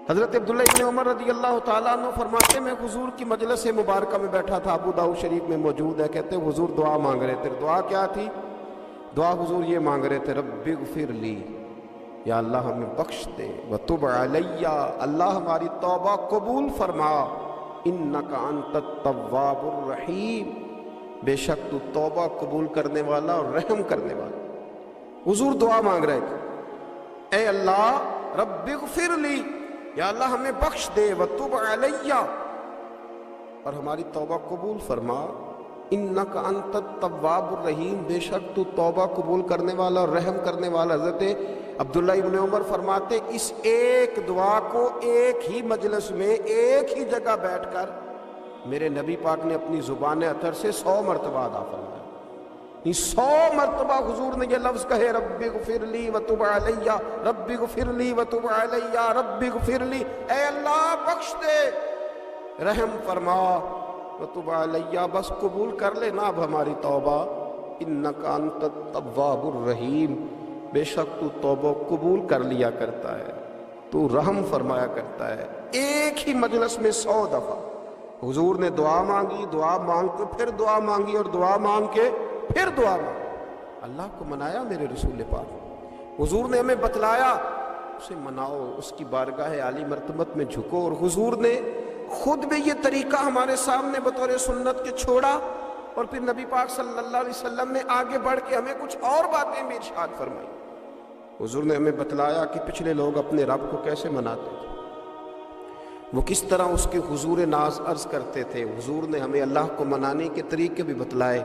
حضرت عبداللہ ابن عمر رضی اللہ تعالیٰ عنہ فرماتے میں حضور کی مجلس مبارکہ میں بیٹھا تھا، ابو داؤد شریف میں موجود ہے، کہتے ہیں حضور دعا مانگ رہے تھے۔ دعا کیا تھی؟ دعا حضور یہ مانگ رہے تھے، رب اغفر لی، یا اللہ ہمیں بخش دے، وتب علیہ، اللہ ہماری توبہ قبول فرما، انک انت التواب الرحیم، بے شک تو توبہ قبول کرنے والا اور رحم کرنے والا۔ حضور دعا مانگ رہے تھے، اے اللہ رب اغفر لی، یا اللہ ہمیں بخش دے، وتب علیہ، اور ہماری توبہ قبول فرما، انک انت التواب الرحیم، بے شک تو توبہ قبول کرنے والا اور رحم کرنے والا۔ حضرت عبداللہ ابن عمر فرماتے اس ایک دعا کو ایک ہی مجلس میں ایک ہی جگہ بیٹھ کر میرے نبی پاک نے اپنی زبان اطہر سے 100 مرتبہ ادا فرمایا۔ 100 مرتبہ حضور نے یہ لفظ کہے، رب اغفر لی وتب علیہ، رب اغفر لی وتب علیہ، رب اغفر لی، اے اللہ بخش دے، رحم فرما، وتب علیہ، بس قبول کر لے نا اب ہماری توبہ، انک انت التواب الرحیم، بے شک تو توبہ قبول کر لیا کرتا ہے، تو رحم فرمایا کرتا ہے۔ ایک ہی مجلس میں 100 دفعہ حضور نے دعا مانگی، دعا مانگ کے پھر دعا مانگی، اور دعا مانگ کے پھر دعا مانگی۔ اللہ کو منایا میرے رسول پاک، حضور نے ہمیں بتلایا، اسے مناؤ، اس کی بارگاہ عالی مرتبت میں جھکو، اور حضور نے خود بھی یہ طریقہ ہمارے سامنے بطور سنت کے چھوڑا، اور پھر نبی پاک صلی اللہ علیہ وسلم نے آگے بڑھ کے ہمیں کچھ اور باتیں بھی ارشاد فرمائی۔ حضور نے ہمیں بتلایا کہ پچھلے لوگ اپنے رب کو کیسے مناتے تھے، وہ کس طرح اس کے حضور ناز عرض کرتے تھے۔ حضور نے ہمیں اللہ کو منانے کے طریقے بھی بتلائے،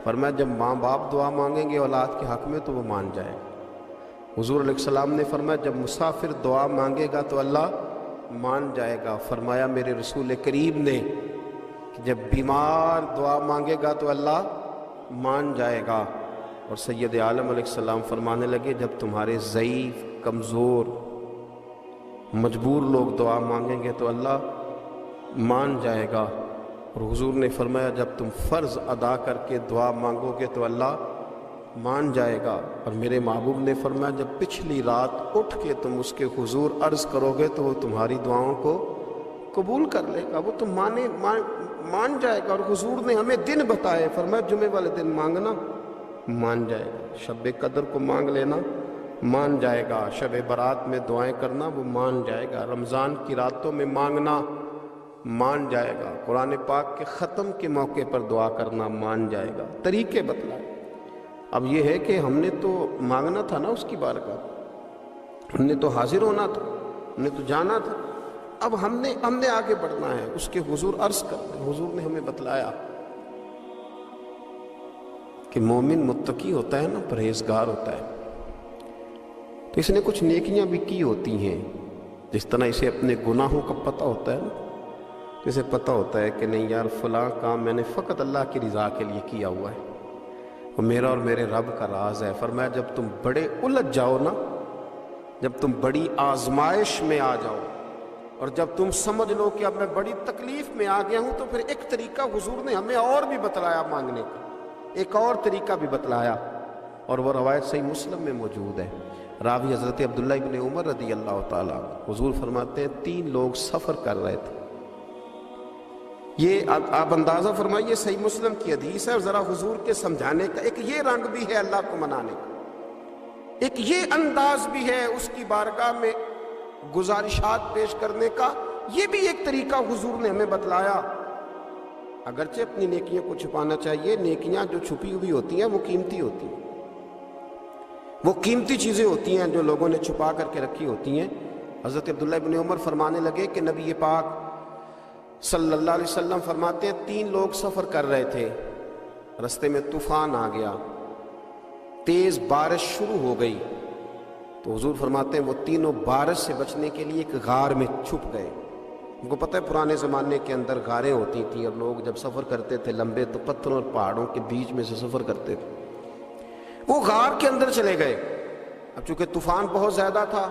فرمایا جب ماں باپ دعا مانگیں گے اولاد کے حق میں تو وہ مان جائے گا۔ حضور علیہ السلام نے فرمایا جب مسافر دعا مانگے گا تو اللہ مان جائے گا۔ فرمایا میرے رسول کریم نے کہ جب بیمار دعا مانگے گا تو اللہ مان جائے گا۔ اور سید عالم علیہ السلام فرمانے لگے جب تمہارے ضعیف، کمزور، مجبور لوگ دعا مانگیں گے تو اللہ مان جائے گا۔ اور حضور نے فرمایا جب تم فرض ادا کر کے دعا مانگو گے تو اللہ مان جائے گا۔ اور میرے محبوب نے فرمایا جب پچھلی رات اٹھ کے تم اس کے حضور عرض کرو گے تو وہ تمہاری دعاؤں کو قبول کر لے گا، وہ تم مان جائے گا۔ اور حضور نے ہمیں دن بتائے، فرمایا جمعے والے دن مانگنا مان جائے گا، شب قدر کو مانگ لینا مان جائے گا، شب برات میں دعائیں کرنا وہ مان جائے گا، رمضان کی راتوں میں مانگنا مان جائے گا، قرآن پاک کے ختم کے موقع پر دعا کرنا مان جائے گا۔ طریقے بتلائے۔ اب یہ ہے کہ ہم نے تو مانگنا تھا نا اس کی بارگاہ، ہم نے تو حاضر ہونا تھا، ہم نے تو جانا تھا، اب ہم نے آگے بڑھنا ہے، اس کے حضور عرض کرنا۔ حضور نے ہمیں بتلایا کہ مومن متقی ہوتا ہے نا، پرہیزگار ہوتا ہے، تو اس نے کچھ نیکیاں بھی کی ہوتی ہیں، جس طرح اسے اپنے گناہوں کا پتہ ہوتا ہے نا، تو اسے پتہ ہوتا ہے کہ نہیں یار فلاں کام میں نے فقط اللہ کی رضا کے لیے کیا ہوا ہے، وہ میرا اور میرے رب کا راز ہے۔ فرمایا جب تم بڑے الجھ جاؤ نا، جب تم بڑی آزمائش میں آ جاؤ، اور جب تم سمجھ لو کہ اب میں بڑی تکلیف میں آ گیا ہوں، تو پھر ایک طریقہ حضور نے ہمیں اور بھی بتلایا مانگنے کا، ایک اور طریقہ بھی بتلایا، اور وہ روایت صحیح مسلم میں موجود ہے۔ راوی حضرت عبداللہ ابن عمر رضی اللہ تعالیٰ، حضور فرماتے ہیں 3 لوگ سفر کر رہے تھے، یہ آپ اندازہ فرمائیے صحیح مسلم کی حدیث ہے، اور ذرا حضور کے سمجھانے کا ایک یہ رنگ بھی ہے اللہ کو منانے کا، ایک یہ انداز بھی ہے اس کی بارگاہ میں گزارشات پیش کرنے کا، یہ بھی ایک طریقہ حضور نے ہمیں بتلایا۔ اگرچہ اپنی نیکیوں کو چھپانا چاہیے، نیکیاں جو چھپی ہوئی ہوتی ہیں وہ قیمتی ہوتی ہیں، وہ قیمتی چیزیں ہوتی ہیں جو لوگوں نے چھپا کر کے رکھی ہوتی ہیں۔ حضرت عبداللہ ابن عمر فرمانے لگے کہ نبی پاک صلی اللہ علیہ وسلم فرماتے ہیں 3 لوگ سفر کر رہے تھے، رستے میں طوفان آ گیا، تیز بارش شروع ہو گئی، تو حضور فرماتے ہیں وہ تینوں بارش سے بچنے کے لیے ایک غار میں چھپ گئے۔ ان کو پتہ ہے پرانے زمانے کے اندر غاریں ہوتی تھیں، اور لوگ جب سفر کرتے تھے لمبے تو پتھروں اور پہاڑوں کے بیچ میں سے سفر کرتے تھے، وہ غار کے اندر چلے گئے۔ اب چونکہ طوفان بہت زیادہ تھا،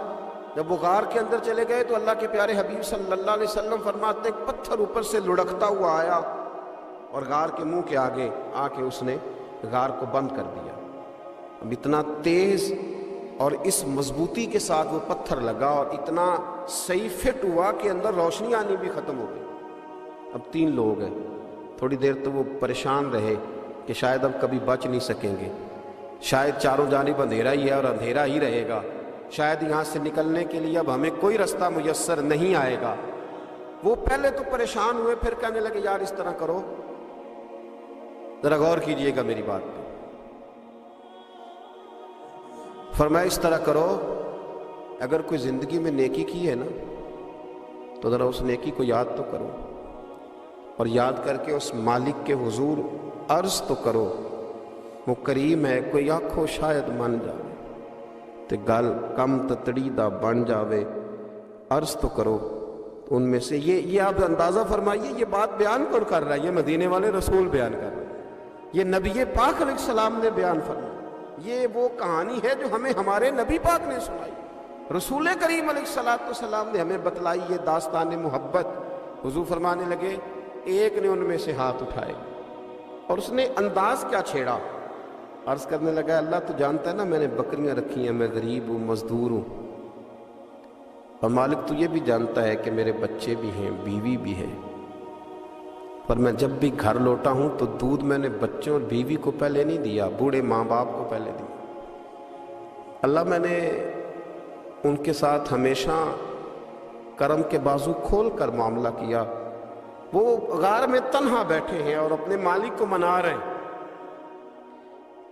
جب وہ غار کے اندر چلے گئے تو اللہ کے پیارے حبیب صلی اللہ علیہ وسلم فرماتے ہیں پتھر اوپر سے لڑکتا ہوا آیا اور غار کے منہ کے آگے آ کے اس نے غار کو بند کر دیا۔ اب اتنا تیز اور اس مضبوطی کے ساتھ وہ پتھر لگا اور اتنا صحیح فٹ ہوا کہ اندر روشنی آنی بھی ختم ہو گئی۔ اب 3 لوگ ہیں، تھوڑی دیر تو وہ پریشان رہے کہ شاید اب کبھی بچ نہیں سکیں گے، شاید چاروں جانب اندھیرا ہی ہے اور اندھیرا ہی رہے گا، شاید یہاں سے نکلنے کے لیے اب ہمیں کوئی رستہ میسر نہیں آئے گا۔ وہ پہلے تو پریشان ہوئے، پھر کہنے لگے یار اس طرح کرو، ذرا غور کیجئے گا میری بات پہ۔ فرمایا اس طرح کرو، اگر کوئی زندگی میں نیکی کی ہے نا تو ذرا اس نیکی کو یاد تو کرو، اور یاد کر کے اس مالک کے حضور عرض تو کرو، وہ کریم ہے، کوئی آنکھو شاید من جاوے تے گل کم تتڑی دا بن جاوے، عرض تو کرو۔ ان میں سے یہ آپ اندازہ فرمائیے، یہ بات بیان کون کر رہا ہے؟ یہ مدینے والے رسول بیان کر رہے ہیں، یہ نبی پاک علیہ السلام نے بیان فرمایا۔ یہ وہ کہانی ہے جو ہمیں ہمارے نبی پاک نے سنائی، رسول کریم علیہ السلام نے ہمیں بتلائی، یہ داستان محبت۔ حضور فرمانے لگے ایک نے ان میں سے ہاتھ اٹھائے اور اس نے انداز کیا چھیڑا، عرض کرنے لگا اللہ تو جانتا ہے نا میں نے بکریاں رکھی ہیں، میں غریب ہوں، مزدور ہوں، اور مالک تو یہ بھی جانتا ہے کہ میرے بچے بھی ہیں، بیوی بھی ہے، پر میں جب بھی گھر لوٹا ہوں تو دودھ میں نے بچوں اور بیوی کو پہلے نہیں دیا، بوڑھے ماں باپ کو پہلے دیا۔ اللہ میں نے ان کے ساتھ ہمیشہ کرم کے بازو کھول کر معاملہ کیا۔ وہ غار میں تنہا بیٹھے ہیں اور اپنے مالک کو منا رہے ہیں،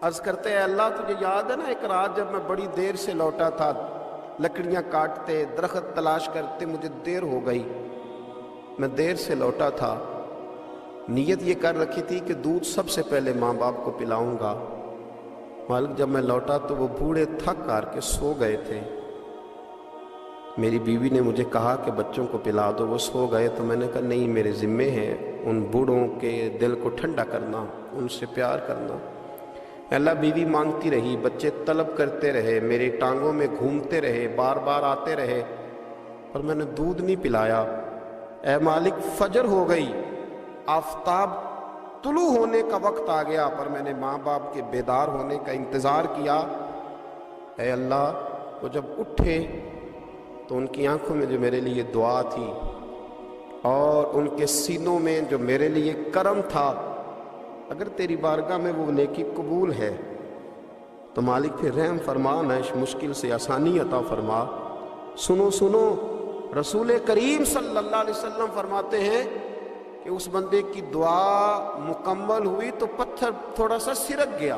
عرض کرتے ہیں اللہ تجھے یاد ہے نا ایک رات جب میں بڑی دیر سے لوٹا تھا، لکڑیاں کاٹتے، درخت تلاش کرتے، مجھے دیر ہو گئی، میں دیر سے لوٹا تھا، نیت یہ کر رکھی تھی کہ دودھ سب سے پہلے ماں باپ کو پلاؤں گا، مالک جب میں لوٹا تو وہ بوڑھے تھک کر کے سو گئے تھے، میری بیوی نے مجھے کہا کہ بچوں کو پلا دو، وہ سو گئے، تو میں نے کہا نہیں میرے ذمے ہیں ان بوڑھوں کے دل کو ٹھنڈا کرنا، ان سے پیار کرنا۔ اللہ بیوی مانگتی رہی، بچے طلب کرتے رہے، میری ٹانگوں میں گھومتے رہے، بار بار آتے رہے، پر میں نے دودھ نہیں پلایا۔ اے مالک فجر ہو گئی، آفتاب طلوع ہونے کا وقت آ گیا، پر میں نے ماں باپ کے بیدار ہونے کا انتظار کیا۔ اے اللہ وہ جب اٹھے تو ان کی آنکھوں میں جو میرے لیے دعا تھی اور ان کے سینوں میں جو میرے لیے کرم تھا، اگر تیری بارگاہ میں وہ نیکی قبول ہے تو مالک پھر رحم فرما، نہ اس مشکل سے آسانی عطا فرما۔ سنو سنو، رسول کریم صلی اللہ علیہ وسلم فرماتے ہیں کہ اس بندے کی دعا مکمل ہوئی تو پتھر تھوڑا سا سرک گیا،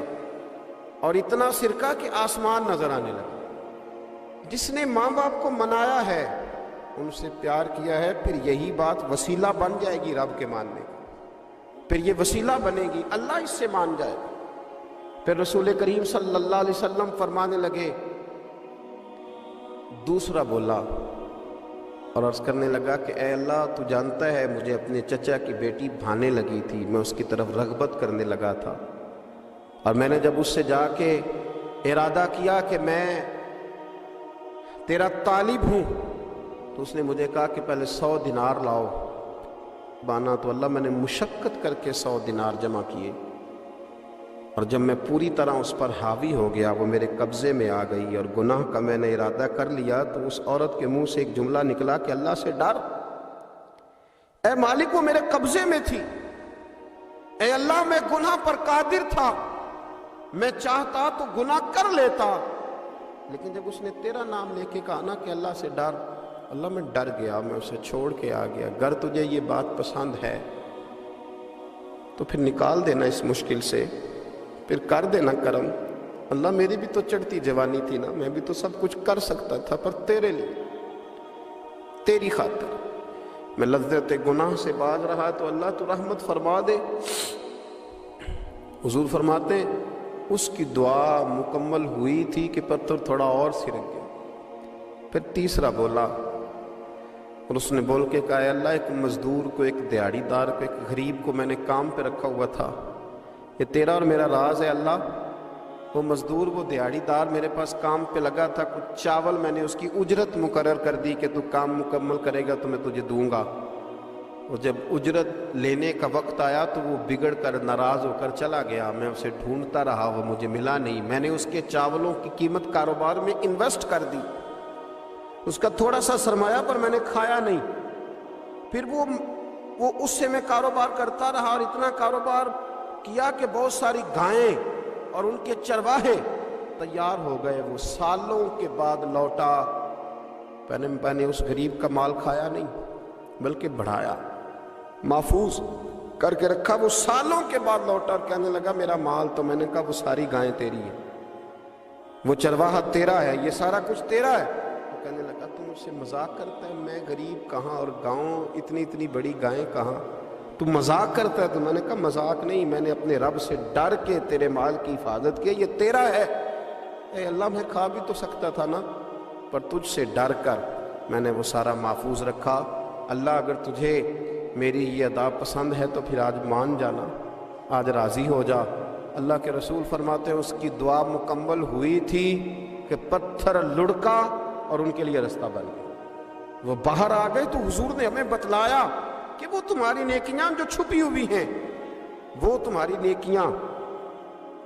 اور اتنا سرکا کہ آسمان نظر آنے لگا۔ جس نے ماں باپ کو منایا ہے، ان سے پیار کیا ہے، پھر یہی بات وسیلہ بن جائے گی رب کے ماننے کا، پھر یہ وسیلہ بنے گی، اللہ اس سے مان جائے گا۔ پھر رسول کریم صلی اللہ علیہ وسلم فرمانے لگے، دوسرا بولا اور عرض کرنے لگا کہ اے اللہ تو جانتا ہے مجھے اپنے چچا کی بیٹی بھانے لگی تھی، میں اس کی طرف رغبت کرنے لگا تھا، اور میں نے جب اس سے جا کے ارادہ کیا کہ میں تیرا طالب ہوں، تو اس نے مجھے کہا کہ پہلے 100 دینار لاؤ بانا، تو اللہ میں نے مشقت کر کے 100 دینار جمع کیے، اور جب میں پوری طرح اس پر حاوی ہو گیا، وہ میرے قبضے میں آ گئی اور گناہ کا میں نے ارادہ کر لیا، تو اس عورت کے منہ سے ایک جملہ نکلا کہ اللہ سے ڈر۔ اے مالک وہ میرے قبضے میں تھی، اے اللہ میں گناہ پر قادر تھا، میں چاہتا تو گناہ کر لیتا، لیکن جب اس نے تیرا نام لے کے کہا نا کہ اللہ سے ڈر، اللہ میں ڈر گیا، میں اسے چھوڑ کے آ گیا۔ اگر تجھے یہ بات پسند ہے تو پھر نکال دینا اس مشکل سے، پھر کر دینا کرم۔ اللہ میری بھی تو چڑھتی جوانی تھی نا، میں بھی تو سب کچھ کر سکتا تھا، پر تیرے لیے، تیری خاطر میں لذت گناہ سے باز رہا، تو اللہ تو رحمت فرما دے۔ حضور فرماتے اس کی دعا مکمل ہوئی تھی کہ پتھر تھوڑا اور سرک گیا۔ پھر تیسرا بولا اور اس نے بول کے کہا اے اللہ ایک مزدور کو، ایک دیہڑی دار کو، ایک غریب کو میں نے کام پہ رکھا ہوا تھا، یہ تیرا اور میرا راز ہے اللہ۔ وہ مزدور، وہ دیہڑی دار میرے پاس کام پہ لگا تھا، کچھ چاول میں نے اس کی اجرت مقرر کر دی کہ تو کام مکمل کرے گا تو میں تجھے دوں گا۔ اور جب اجرت لینے کا وقت آیا تو وہ بگڑ کر ناراض ہو کر چلا گیا. میں اسے ڈھونڈتا رہا، وہ مجھے ملا نہیں. میں نے اس کے چاولوں کی قیمت کاروبار میں انویسٹ کر دی، اس کا تھوڑا سا سرمایہ پر میں نے کھایا نہیں. پھر وہ اس سے میں کاروبار کرتا رہا اور اتنا کاروبار کیا کہ بہت ساری گائیں اور ان کے چرواہے تیار ہو گئے. وہ سالوں کے بعد لوٹا. میں نے اس غریب کا مال کھایا نہیں بلکہ بڑھایا، محفوظ کر کے رکھا. وہ سالوں کے بعد لوٹا اور کہنے لگا میرا مال. تو میں نے کہا وہ ساری گائیں تیری ہیں، وہ چرواہا تیرا ہے، یہ سارا کچھ تیرا ہے. وہ کہنے لگا تو مجھ سے مذاق کرتا ہے، میں غریب کہاں اور گاؤں اتنی بڑی گائیں کہاں، تو مذاق کرتا ہے. تو میں نے کہا مذاق نہیں، میں نے اپنے رب سے ڈر کے تیرے مال کی حفاظت کی، یہ تیرا ہے. اے اللہ میں کھا بھی تو سکتا تھا نا، پر تجھ سے ڈر کر میں نے وہ سارا محفوظ رکھا. اللہ اگر تجھے میری یہ ادا پسند ہے تو پھر آج مان جانا، آج راضی ہو جا. اللہ کے رسول فرماتے ہیں اس کی دعا مکمل ہوئی تھی کہ پتھر لڑکا اور ان کے لیے رستہ بن گیا. وہ باہر آ گئے تو حضور نے ہمیں بتلایا کہ وہ تمہاری نیکیاں جو چھپی ہوئی ہیں، وہ تمہاری نیکیاں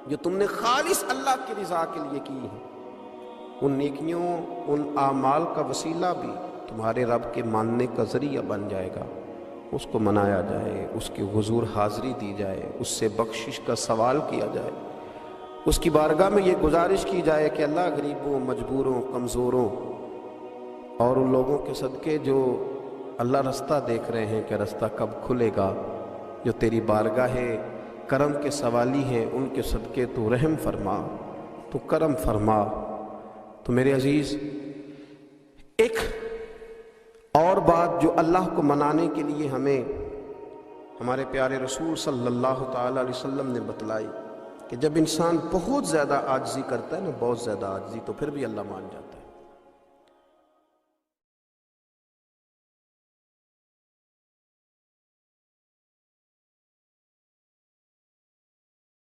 جو تم نے خالص اللہ کی رضا کے لیے کی ہیں، ان نیکیوں ان اعمال کا وسیلہ بھی تمہارے رب کے ماننے کا ذریعہ بن جائے گا. اس کو منایا جائے، اس کے حضور حاضری دی جائے، اس سے بخشش کا سوال کیا جائے، اس کی بارگاہ میں یہ گزارش کی جائے کہ اللہ غریبوں، مجبوروں، کمزوروں اور ان لوگوں کے صدقے جو اللہ رستہ دیکھ رہے ہیں کہ رستہ کب کھلے گا، جو تیری بارگاہ کرم کے سوالی ہیں، ان کے صدقے تو رحم فرما، تو کرم فرما. تو میرے عزیز، ایک اور بات جو اللہ کو منانے کے لیے ہمیں ہمارے پیارے رسول صلی اللہ تعالی علیہ وسلم نے بتلائی کہ جب انسان بہت زیادہ عاجزی کرتا ہے نا، بہت زیادہ عاجزی، تو پھر بھی اللہ مان جاتا ہے.